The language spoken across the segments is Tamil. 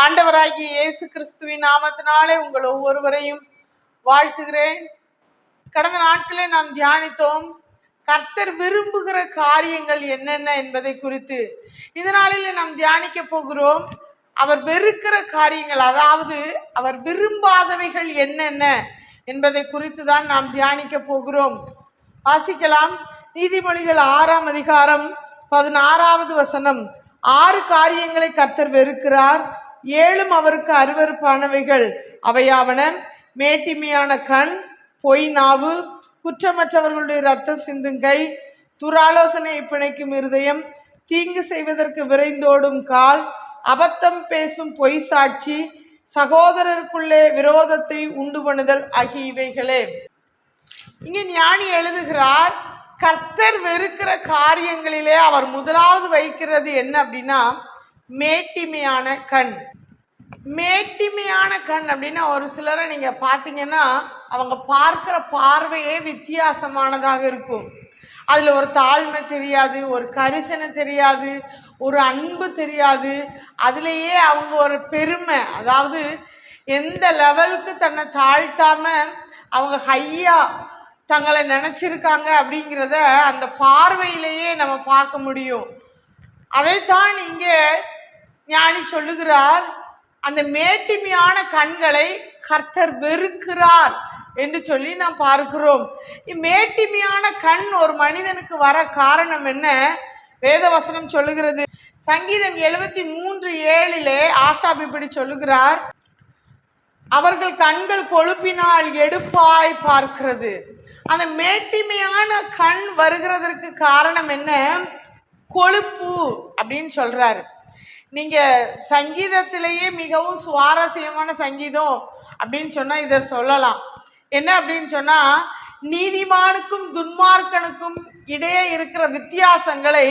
ஆண்டவராகிய இயேசு கிறிஸ்துவின் நாமத்தினாலே உங்கள் ஒவ்வொருவரையும் வாழ்த்துகிறேன். கடந்த நாட்களே நாம் தியானித்தோம் கர்த்தர் விரும்புகிற காரியங்கள் என்னென்ன என்பதை குறித்து. இந்த நாளிலே நாம் தியானிக்க போகிறோம் அவர் வெறுக்கிற காரியங்கள், அதாவது அவர் விரும்பாதவைகள் என்னென்ன என்பதை குறித்து தான் நாம் தியானிக்க போகிறோம். வாசிக்கலாம். நீதிமொழிகள் 6ஆம் அதிகாரம் 16வது வசனம். 6 காரியங்களை கர்த்தர் வெறுக்கிறார், 7 அவருக்கு அருவருப்பானவைகள். அவையாவன: மேட்டிமையான கண், பொய் நாவு, குற்றமற்றவர்களுடைய இரத்த சிந்தும் கை, துராலோசனை பிணைக்கும் இருதயம், தீங்கு செய்வதற்கு விரைந்தோடும் கால், அபத்தம் பேசும் பொய் சாட்சி, சகோதரருக்குள்ளே விரோதத்தை உண்டு பண்ணுதல் ஆகிய இவைகளே. இங்கே ஞானி எழுதுகிறார், கர்த்தர் வெறுக்கிற காரியங்களிலே அவர் முதலாவது வைக்கிறது என்ன அப்படின்னா மேட்டிமையான கண். மேட்டிமையான கண் அப்படின்னா ஒரு சிலரை நீங்க பார்த்தீங்கன்னா அவங்க பார்க்கிற பார்வையே வித்தியாசமானதாக இருக்கும். அதுல ஒரு தாழ்மை தெரியாது, ஒரு கரிசனை தெரியாது, ஒரு அன்பு தெரியாது. அதுலேயே அவங்க ஒரு பெருமை, அதாவது எந்த லெவலுக்கு தன்னை தாழ்த்தாம அவங்க ஹையா தங்களை நினைச்சிருக்காங்க அப்படிங்கிறத அந்த பார்வையிலேயே நம்ம பார்க்க முடியும். அதைத்தான் இங்கே ஞானி சொல்லுகிறார், அந்த மேட்டிமையான கண்களை கர்த்தர் வெறுக்கிறார் என்று சொல்லி நாம் பார்க்கிறோம். மேட்டிமையான கண் ஒரு மனிதனுக்கு வர காரணம் என்ன? வேதவசனம் சொல்லுகிறது. சங்கீதம் 73:7 ஆசாப் இப்படி சொல்லுகிறார், அவர்கள் கண்கள் கொழுப்பினால் எடுப்பாய் பார்க்கிறது. அந்த மேட்டிமையான கண் வருகிறதற்கு காரணம் என்ன? கொழுப்பு அப்படின்னு சொல்றாரு. நீங்க சங்கீதத்திலேயே மிகவும் சுவாரஸ்யமான சங்கீதம் அப்படின்னு சொன்னா இதை சொல்லலாம். என்ன அப்படின்னு சொன்னா, நீதிமானுக்கும் துன்மார்க்கனுக்கும் இடையே இருக்கிற வித்தியாசங்களை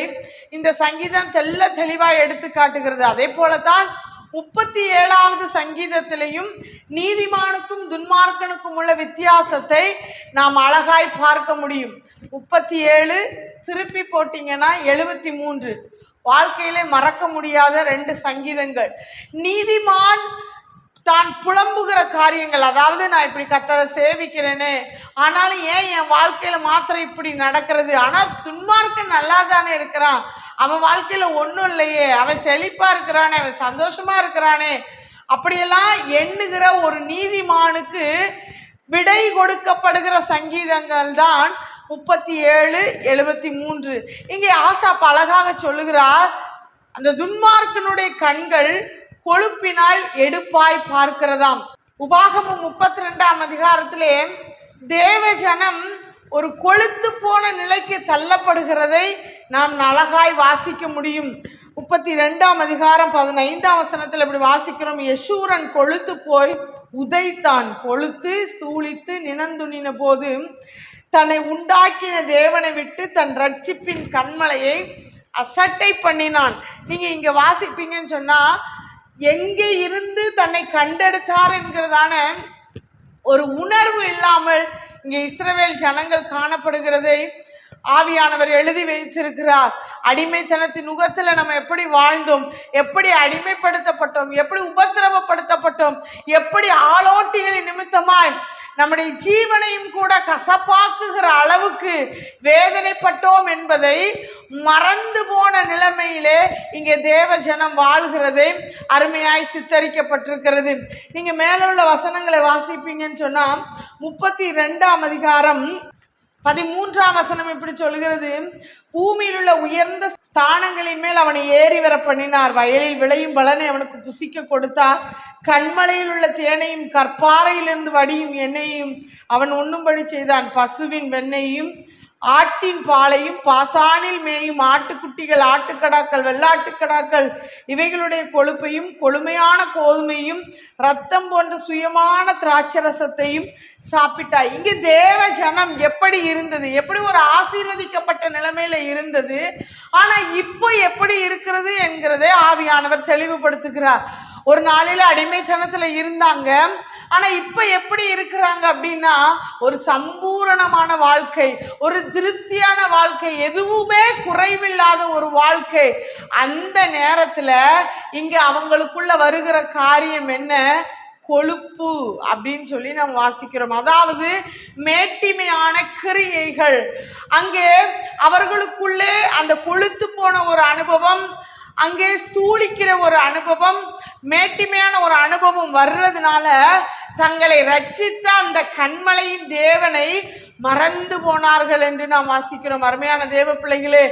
இந்த சங்கீதம் தெளிவாக எடுத்து காட்டுகிறது. அதே போலதான் 37வது சங்கீதத்திலையும் நீதிமானுக்கும் துன்மார்க்கனுக்கும் உள்ள வித்தியாசத்தை நாம் அழகாய் பார்க்க முடியும். 37 திருப்பி போட்டீங்கன்னா 73 வாழ்க்கையிலே மறக்க முடியாத 2 சங்கீதங்கள். நீதிமான் தான் புலம்புகிற காரியங்கள், அதாவது நான் இப்படி கர்த்தரை சேவிக்கிறேனே, ஆனாலும் ஏன் என் வாழ்க்கையில மாத்திரம் இப்படி நடக்கிறது? ஆனால் துன்மார்க்கன் நல்லா தானே இருக்கிறான், அவன் வாழ்க்கையில ஒன்றும் இல்லையே, அவன் செழிப்பா இருக்கிறானே, அவன் சந்தோஷமா இருக்கிறானே, அப்படியெல்லாம் எண்ணுகிற ஒரு நீதிமானுக்கு விடை கொடுக்கப்படுகிற சங்கீதங்கள் தான் 37, 73. இங்கே ஆசாப் அழகாக சொல்லுகிறார், அந்த துன்மார்க்கனுடைய கண்கள் கொழுப்பினால் எடுப்பாய் பார்க்கிறதாம். உபாகமம் 32ஆம் அதிகாரத்திலே தேவ ஜனம் ஒரு கொழுத்து போன நிலைக்கு தள்ளப்படுகிறதை நாம் அழகாய் வாசிக்க முடியும். 32ஆம் அதிகாரம் 15ஆம் வசனத்தில் இப்படி வாசிக்கிறோம், யசூரன் கொழுத்து போய் உதைத்தான், கொழுத்து ஸ்தூளித்து நினந்துணின போது தன்னை உண்டாக்கின தேவனை விட்டு தன் ரட்சிப்பின் கண்மலையை அசட்டை பண்ணினான். நீங்க இங்க வாசிப்பீங்கன்னு சொன்னா, எங்கே இருந்து தன்னை கண்டெடுத்தார் என்கிறதான ஒரு உணர்வு இல்லாமல் இங்கே இஸ்ரவேல் ஜனங்கள் காணப்படுகிறதை ஆவியானவர் எழுதி வைத்திருக்கிறார். அடிமைத்தனத்தின் நுகத்துல நம்ம எப்படி வாழ்ந்தோம், எப்படி அடிமைப்படுத்தப்பட்டோம், எப்படி உபத்திரவப்படுத்தப்பட்டோம், எப்படி ஆளோட்டிகளின் நிமித்தமாய் நம்முடைய ஜீவனையும் கூட கசப்பாக்குகிற அளவுக்கு வேதனைப்பட்டோம் என்பதை மறந்து போன நிலைமையிலே இங்கே தேவ ஜனம் வாழ்கிறதை அருமையாய் சித்தரிக்கப்பட்டிருக்கிறது. நீங்க மேல உள்ள வசனங்களை வாசிப்பீங்கன்னு சொன்னா 32ஆம் அதிகாரம் 13ஆம் வசனம் இப்படி சொல்கிறது, பூமியில் உள்ள உயர்ந்த ஸ்தானங்களின் மேல் அவனை ஏறி வர பண்ணினார், வயலில் விளையும் பலனை அவனுக்கு புசிக்க கொடுத்தார், கண்மலையில் உள்ள தேனையும் கற்பாறையிலிருந்து வடியும் எண்ணெயையும் அவன் உண்ணும்படி செய்தான், பசுவின் வெண்ணெயையும் ஆட்டின் பாலையும் பாசானில் மேயும் ஆட்டுக்குட்டிகள், ஆட்டுக்கடாக்கள், வெள்ளாட்டுக்கடாக்கள் இவைகளுடைய கொழுப்பையும் கொழுமையான கோதுமையும் இரத்தம் போன்ற சுயமான திராட்சரசத்தையும் சாப்பிட்டாய். இங்கு தேவ ஜனம் எப்படி இருந்தது, எப்படி ஒரு ஆசீர்வதிக்கப்பட்ட நிலைமையில இருந்தது, ஆனா இப்போ எப்படி இருக்கிறது என்கிறதை ஆவியானவர் தெளிவுபடுத்துகிறார். ஒரு நாளில அடிமைத்தனத்துல இருந்தாங்க. ஆனா இப்ப எப்படி இருக்கிறாங்க அப்படின்னா, ஒரு சம்பூரணமான வாழ்க்கை, ஒரு திருப்தியான வாழ்க்கை, எதுவுமே குறைவில்லாத ஒரு வாழ்க்கை. அந்த நேரத்துல இங்க அவங்களுக்குள்ள வருகிற காரியம் என்ன? கொழுப்பு அப்படின்னு சொல்லி நம்ம வாசிக்கிறோம். அதாவது மேட்டிமையான கிரியைகள். அங்கே அவர்களுக்குள்ளே அந்த கொழுத்து போன ஒரு அனுபவம், அங்கே ஸ்தூலிக்கிற ஒரு அனுபவம், மேட்டிமையான ஒரு அனுபவம் வர்றதுனால தங்களை ரட்சித்த அந்த கண்மலையின் தேவனை மறந்து போனார்கள் என்று நாம் வாசிக்கிறோம். அருமையான தேவ பிள்ளைகளே,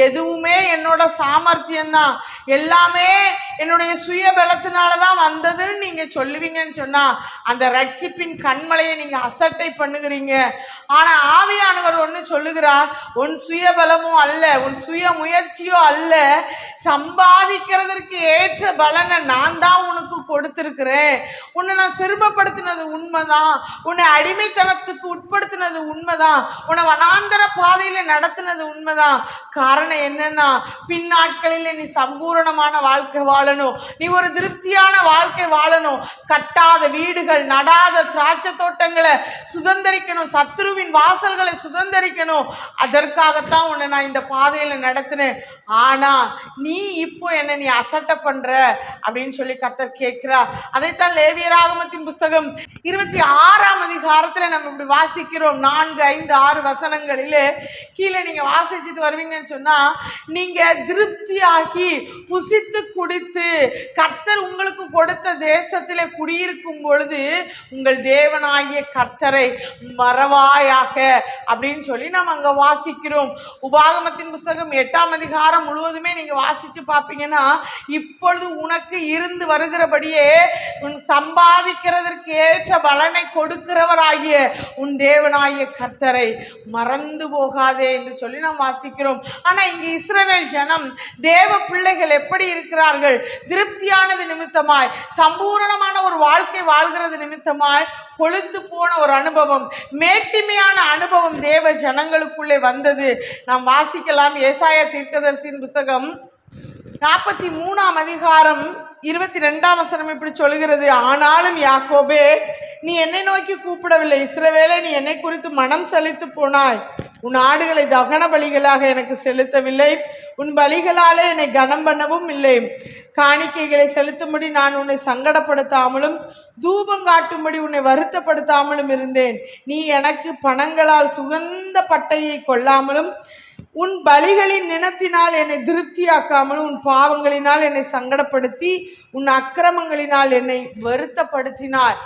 எதுவுமே என்னோட சாமர்த்தியம்தான், எல்லாமே என்னுடைய சுய பலத்தினாலதான் வந்ததுன்னு நீங்க சொல்லுவீங்கன்னு சொன்னா அந்த ரட்சிப்பின் கண்மலையை நீங்க அசட்டை பண்ணுகிறீங்க. ஆனா ஆவியானவர் ஒண்ணு சொல்லுகிறார், உன் சுய பலமோ அல்ல, உன் சுய முயற்சியோ அல்ல, சம்பாதிக்கிறதற்கு ஏற்ற பலனை நான் தான் உனக்கு கொடுத்திருக்கிறேன். உன்னை நான் சிறுமப்படுத்தினது உண்மைதான், உன்னை அடிமைத்தனத்துக்கு உட்படுத்தினது உண்மைதான், உன்னை வனாந்தர பாதையில நடத்தினது உண்மைதான். காரணம் என்னன்னா, பின்னாட்களில் நீ சம்பூரணமான வாழ்க்கை வாழணும், நீ ஒரு திருப்தியான வாழ்க்கை வாழணும், கட்டாத வீடுகள், நடாத திராட்சை தோட்டங்களை சுதந்திரிக்கணும், சத்துருவின் வாசல்களை சுதந்திரிக்கணும். அதற்காகத்தான் உன்னை நான் இந்த பாதையில நடத்தினேன். ஆனா நீ இப்போ என்ன நீ அசட்டை பண்ற அப்படின்னு சொல்லி கர்த்தர் கேட்கிறார். அதைத்தான் லேவியராகமத்தின் புஸ்தகம் 26ஆம் அதிகாரத்துல நம்ம இப்படி வாசிக்கிறோம். 4, 5, 6 வசனங்களிலே கீழே நீங்க வாசிச்சுட்டு வருவீங்கன்னு சொன்னா, நீங்க திருப்தியாகி புசித்து குடித்து கர்த்தர் உங்களுக்கு கொடுத்த தேசத்திலே குடியிருக்கும் பொழுது உங்கள் தேவனாகிய கர்த்தரை மறவாயாக அப்படின்னு சொல்லி நம்ம அங்க வாசிக்கிறோம். உபாகமத்தின் புஸ்தகம் 8ஆம் அதிகாரம் முழுவதுமே நீங்க வாசிச்சு பார்ப்பீங்கன்னா, இப்பொழுது உனக்கு இருந்து வருகிறபடியே உன் சம்பாதிக்கிறதற்கு ஏற்ற பலனை கொடுக்கிறவராகிய உன் தேவனாகிய கர்த்தரை மறந்து போகாதே என்று சொல்லி நாம் வாசிக்கிறோம். ஆனா இங்க இஸ்ரவேல் ஜனம், தேவ பிள்ளைகள் எப்படி இருக்கிறார்கள்? திருப்தியானது நிமித்தமாய், சம்பூரணமான ஒரு வாழ்க்கை வாழ்கிறது நிமித்தமாய் கொழுத்து போன ஒரு அனுபவம், மேட்டிமையான அனுபவம் தேவ ஜனங்களுக்குள்ளே வந்தது. நாம் வாசிக்கலாம். ஏசாயா தீர்க்கதரிசியின் புஸ்தகம் 43ஆம் அதிகாரம் 22ஆம் வசனம் இப்படி சொல்கிறது, ஆனாலும் யாக்கோபே, நீ என்னை நோக்கி கூப்பிடவில்லை, இஸ்ரவேலே, நீ என்னை குறித்து மனம் சலித்து போனாய். உன் ஆடுகளை தகன பலிகளாக எனக்கு செலுத்தவில்லை, உன் பலிகளாலே என்னை கனம் பண்ணவும் இல்லை. காணிக்கைகளை செலுத்தும்படி நான் உன்னை சங்கடப்படுத்தாமலும் தூபம் காட்டும்படி உன்னை வருத்தப்படுத்தாமலும் இருந்தேன். நீ எனக்கு பணங்களால் சுகந்த பட்டையை கொள்ளாமலும் உன் பலிகளின் நினத்தினால் என்னை திருப்தியாக்காமலும் உன் பாவங்களினால் என்னை சங்கடப்படுத்தி உன் அக்கிரமங்களினால் என்னை வருத்தப்படுத்தினாய்.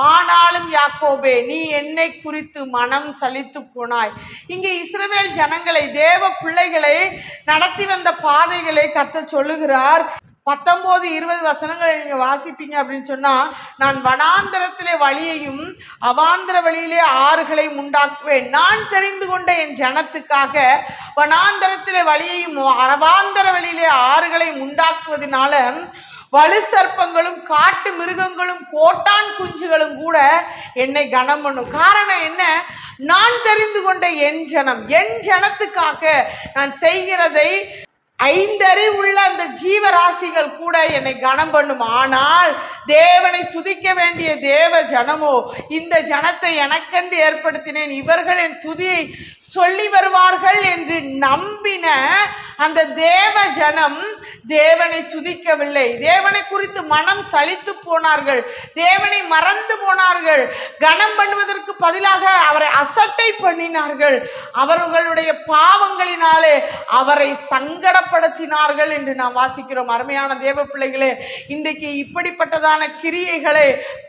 ஆனாலும் யாக்கோபே, நீ என்னை குறித்து மனம் சலித்து போனாய். இங்கே இஸ்ரவேல் ஜனங்களை, தேவ பிள்ளைகளை நடத்தி வந்த பாதைகளை கர்த்தர் சொல்லுகிறார். 19, 20 வசனங்களை நீங்க வாசிப்பீங்க அப்படின்னு சொன்னா, நான் வனாந்தரத்திலே வழியையும் அவாந்தர வழியிலே ஆறுகளையும் உண்டாக்குவேன். நான் தெரிந்து கொண்ட என் ஜனத்துக்காக வனாந்தரத்திலே வழியையும் அவாந்தர வழியிலே ஆறுகளையும் உண்டாக்குவதனால வலு சர்ப்பங்களும் காட்டு மிருகங்களும் கோட்டான் குஞ்சுகளும் கூட என்னை கனம் பண்ணும். காரணம் என்ன? நான் தெரிந்து கொண்ட என் ஜனம், என் ஜனத்துக்காக நான் செய்கிறதை 5 அறிவுள்ள அந்த ஜீவராசிகள் கூட என்னை கனம் பண்ணும். ஆனால் தேவனை துதிக்க வேண்டிய தேவ ஜனமோ, இந்த ஜனத்தை எனக்கென்று ஏற்படுத்தினேன், இவர்கள் என் துதியை சொல்லி வருவார்கள் என்று நம்பின அந்த தேவ ஜனம் தேவனை துதிக்கவில்லை. தேவனை குறித்து மனம் சலித்து போனார்கள், தேவனை மறந்து போனார்கள். கனம் பண்ணுவதற்கு பதிலாக அவரை அசட்டை பண்ணினார்கள். அவர்களுடைய பாவங்களினாலே அவரை சங்கடப்படுத்தினார்கள் என்று நாம் வாசிக்கிறோம். அருமையான தேவ பிள்ளைகளே, இன்றைக்கு இப்படிப்பட்டதான கிரியைகளை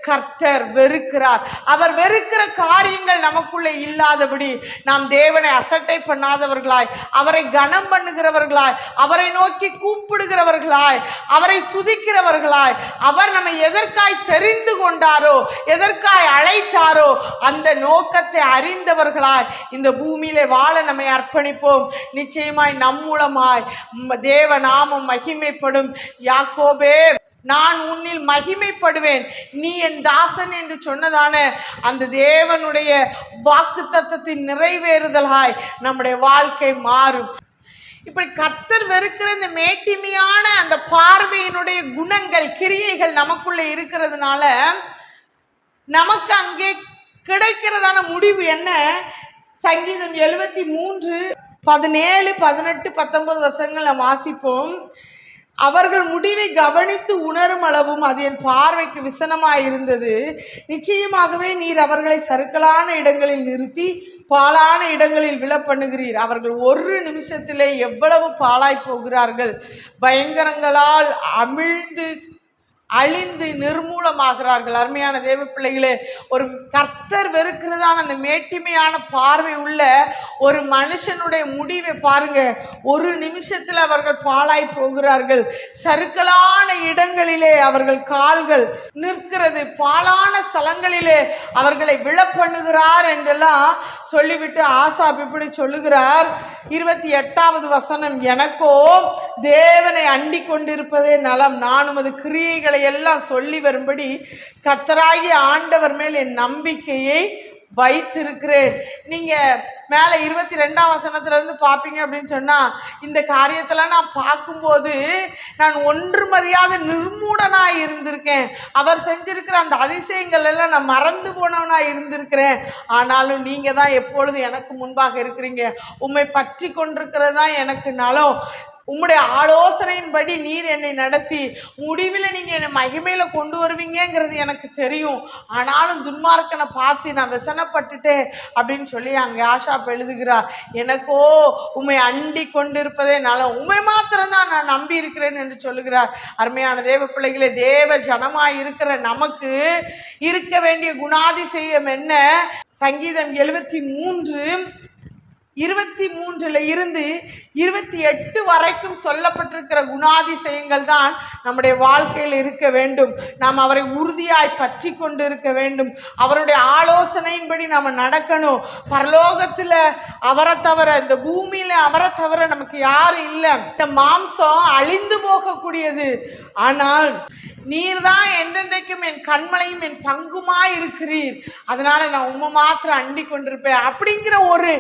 கர்த்தர் வெறுக்கிறார். அவர் வெறுக்கிற காரியங்கள் நமக்குள்ளே இல்லாதபடி நாம் தேவனை அசட்டை பண்ணாதவர்களாய், அவரை கனம் பண்ணுகிறவர்களாய், அவரை நோக்கி கூப்பிடுகிறவர்களாய், அவரை துதிக்கிறவர்களாய், அவர் நம்மை எதற்காய் தெரிந்து கொண்டாரோ, எதற்காய் அழைத்தாரோ அந்த நோக்கத்தை அறிந்தவர்களாய் இந்த பூமியிலே வாழ நம்மை அர்ப்பணிப்போம். நிச்சயமாய் நம் மூலமாய் தேவ நாமம் மகிமைப்படும். யாக்கோபே, நான் உன்னில் மகிமைப்படுவேன், நீ என் தாசன் என்று சொன்னதான அந்த தேவனுடைய வாக்குத்தத்தத்தின் நிறைவேறுதலாய் நம்முடைய வாழ்க்கை மாறும். இப்படி கர்த்தர் வெறுக்கிற இந்த மேட்டிமையான அந்த பார்வையினுடைய குணங்கள், கிரியைகள் நமக்குள்ள இருக்கிறதுனால நமக்கு அங்கே கிடைக்கிறதான முடிவு என்ன? சங்கீதம் 73 17 18 19 வசனங்கள் நாம் வாசிப்போம். அவர்கள் முடிவை கவனித்து உணரும் அளவும் அது என் பார்வைக்கு விசனமாயிருந்தது. நிச்சயமாகவே நீர் அவர்களை சறுக்கலான இடங்களில் நிறுத்தி பாழான இடங்களில் விழ பண்ணுகிறீர். அவர்கள் ஒரு நிமிஷத்திலே எவ்வளவு பாழாய் போகிறார்கள். பயங்கரங்களால் அமிழ்ந்து அழிந்து நிர்மூலமாகிறார்கள். அருமையான தேவ பிள்ளைகளே, ஒரு கர்த்தர் வெறுக்கிறதான அந்த மேட்டிமையான பார்வை உள்ள ஒரு மனுஷனுடைய முடிவை பாருங்க. ஒரு நிமிஷத்தில் அவர்கள் பாழாய் போகிறார்கள். சறுக்கலான இடங்களிலே அவர்கள் கால்கள் நிற்கிறது, பாழான ஸ்தலங்களிலே அவர்களை விழ பண்ணுகிறார் என்றெல்லாம் சொல்லிவிட்டு ஆசாப் இப்படி சொல்லுகிறார். 28வது வசனம், எனக்கோ தேவனை அண்டி கொண்டிருப்பதே நலம், நான் உமது கிரியைகளை எல்லாம் சொல்லி வரும்படி கர்த்தராகிய ஆண்டவர் மேல் என் நம்பிக்கையை வைத்திருக்கிறேன். நீங்க மேல 22ஆம் வசனத்துல இருந்து பாப்பீங்க அப்படின்னு சொன்னா, இந்த காரியத்தெல்லாம் நான் பார்க்கும்போது நான் ஒன்றுமறியாத நிர்மூடனாய் இருந்திருக்கேன். அவர் செஞ்சிருக்கிற அந்த அதிசயங்கள் எல்லாம் நான் மறந்து போனவனா இருந்திருக்கிறேன். ஆனாலும் நீங்க தான் எப்பொழுதும் எனக்கு முன்பாக இருக்கிறீங்க. உம்மை பற்றி கொண்டிருக்கிறது தான் எனக்கு நலம். உம்முடைய ஆலோசனையின்படி நீர் என்னை நடத்தி முடிவில் நீங்கள் என்னை மகிமையில கொண்டு வருவீங்கிறது எனக்கு தெரியும். ஆனாலும் துன்மார்க்கனை பார்த்து நான் விசனப்பட்டுட்டேன் அப்படின்னு சொல்லி அங்கே ஆசாப் எழுதுகிறார். எனக்கோ உம்மை அண்டி கொண்டிருப்பதே நலம், உம்மை மாத்திரம்தான் நான் நம்பி இருக்கிறேன் என்று சொல்லுகிறார். அருமையான தேவ பிள்ளைகளே, தேவ ஜனமாய் இருக்கிற நமக்கு இருக்க வேண்டிய குணாதிசயம் என்ன? சங்கீதம் 73 இருந்து 28 வரைக்கும் சொல்லப்பட்டிருக்கிற குணாதிசயங்கள் தான் நம்முடைய வாழ்க்கையில் இருக்க வேண்டும். நாம் அவரை உறுதியாய் பற்றி கொண்டு இருக்க வேண்டும். அவருடைய ஆலோசனையின்படி நாம் நடக்கணும். பரலோகத்தில் அவரை தவிர, இந்த பூமியில் அவரை தவிர நமக்கு யாரும் இல்லை. இந்த மாம்சம் அழிந்து போகக்கூடியது. ஆனால் நீர் தான் என்றென்றைக்கும் என் கண்மலையும் என் பங்குமாய் இருக்கிறீர், அதனால நான் உம்மை மாத்திரம் அண்டி கொண்டிருப்பேன் அப்படிங்கிற ஒரு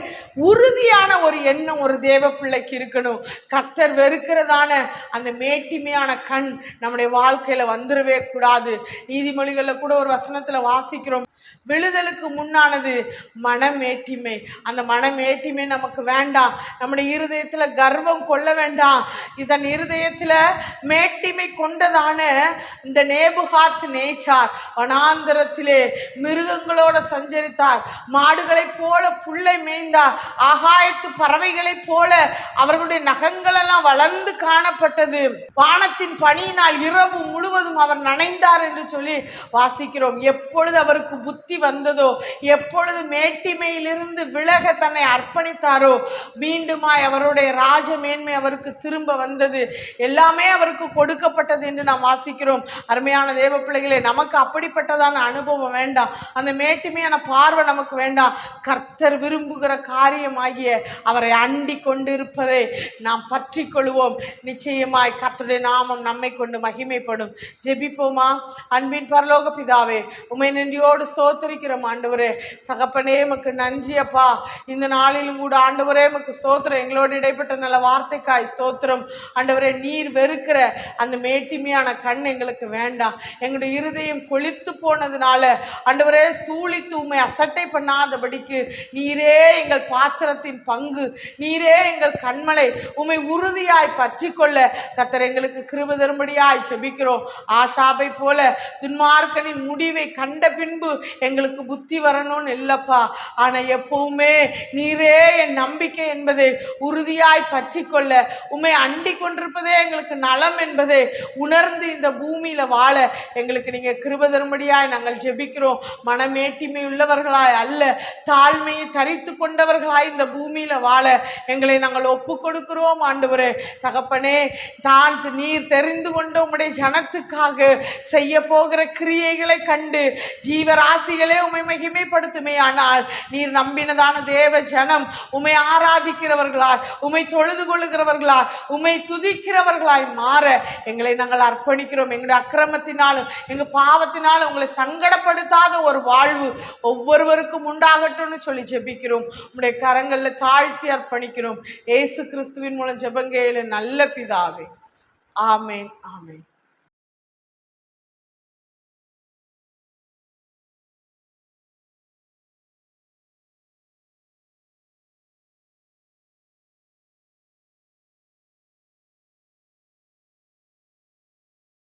உறுதியான ஒரு எண்ணம் ஒரு தேவ பிள்ளைக்கு இருக்கணும். கர்த்தர் வெறுக்கிறதான அந்த மேட்டிமையான கண் நம்முடைய வாழ்க்கையில வந்துடவே கூடாது. நீதிமொழிகளில் கூட ஒரு வசனத்துல வாசிக்கிறோம், விழுதலுக்கு முன்னானது மனமேட்டிமை. அந்த மனமேட்டிமை நமக்கு வேண்டாம். நம்முடைய இருதயத்துல கர்வம் கொள்ள வேண்டாம். இதன் இருதயத்துல மேட்டிமை கொண்டதான இந்த நேபுகாத் நேச்சார் வனாந்தரத்திலே மிருகங்களோட சஞ்சரித்தார். மாடுகளைப் போல புல்லை மேய்ந்தார். ஆகாயத்து பறவைகளைப் போல அவர்களுடைய நகங்கள் எல்லாம் வளர்ந்து காணப்பட்டது. வானத்தின் பனியினால் இரவு முழுவதும் அவர் நனைந்தார் என்று சொல்லி வாசிக்கிறோம். எப்பொழுது அவருக்கு புத்தி வந்ததோ, எப்பொழுது மேட்டிமையிலிருந்து விலக தன்னை அர்ப்பணித்தாரோ, மீண்டுமாய் அவருடைய ராஜ மேன்மை அவருக்கு திரும்ப வந்தது. எல்லாமே அவருக்கு கொடுக்கப்பட்டது என்று நாம் வாசிக்கிறோம். அருமையான தேவ பிள்ளைகளே, நமக்கு அப்படிப்பட்டதான அனுபவம் வேண்டாம். அந்த மேட்டிமையான பார்வை நமக்கு வேண்டாம். கர்த்தர் விரும்புகிற காரியமாகிய அவரை அண்டி கொண்டிருப்பதை நாம் பற்றி கொள்வோம். நிச்சயமாய் கர்த்தருடைய நாமம் நம்மை கொண்டு மகிமைப்படும். ஜெபிப்போமா? அன்பின் பரலோக பிதாவே, உம்மை நன்றியோடு ஸ்தோத்திரிக்கிறோம் ஆண்டவரே. தகப்பனே, உமக்கு நன்றி அப்பா. இந்த நாளிலும் கூட ஆண்டவரே உமக்கு ஸ்தோத்திரம். எங்களோடு இடைப்பட்ட நல்ல வார்த்தைக்காய் ஸ்தோத்திரம் ஆண்டவரே. நீர் வெறுக்கிற அந்த மேட்டிமையான கண் எங்களுக்கு வேண்டாம். எங்களுடைய இருதயம் கொளித்து போனதுனால ஆண்டவரே ஸ்தூளித்து உம்மை அசட்டை பண்ணாதபடிக்கு நீரே எங்கள் பாத்திரத்தின் பங்கு, நீரே எங்கள் கண்மலை. உம்மை உறுதியாய் பற்றி கொள்ள கர்த்தர் எங்களுக்கு கிருபை தரும்படியாய் ஜெபிக்கிறோம். ஆசாபை போல துன்மார்க்கனின் முடிவை கண்ட பின்பு எங்களுக்கு புத்தி வரணும்னு இல்லப்பா. ஆனா எப்பவுமே நீரே என் நம்பிக்கை என்பதை உறுதியாய் பற்றி கொள்ள, உம்மை அண்டி கொண்டிருப்பதே எங்களுக்கு நலம் என்பதை உணர்ந்து இந்த பூமியில வாழ எங்களுக்கு நீங்க கிருபை தரும்படியாய் நாங்கள் ஜெபிக்கிறோம். மனமேட்டிமை உள்ளவர்களாய் அல்ல, தாழ்மையை தரித்து கொண்டவர்களாய் இந்த பூமியில வாழ எங்களை நாங்கள் ஒப்பு கொடுக்கிறோம் ஆண்டவரே. தகப்பனே, தான் நீர் தெரிந்து கொண்ட உம்முடைய ஜனத்துக்காக செய்ய போகிற கிரியைகளை கண்டு ஜீவராசி ஜாதிகளே உம்மை மகிமைப்படுத்துமே. ஆனால் நீர் நம்பினதான தேவ ஜனம் உம்மை ஆராதிக்கிறவர்களாய், உம்மை தொழுது கொள்ளுகிறவர்களாய், உம்மை துதிக்கிறவர்களாய் மாற எங்களை நாங்கள் அர்ப்பணிக்கிறோம். எங்களுடைய அக்கிரமத்தினாலும் எங்க பாவத்தினாலும் உங்களை சங்கடப்படுத்தாத ஒரு வாழ்வு ஒவ்வொருவருக்கும் உண்டாகட்டும்னு சொல்லி ஜெபிக்கிறோம். உம்முடைய கரங்கள்ல தாழ்த்தி அர்ப்பணிக்கிறோம். இயேசு கிறிஸ்துவின் மூலம் ஜெபங்கேளு நல்ல பிதாவே. ஆமென், ஆமென்.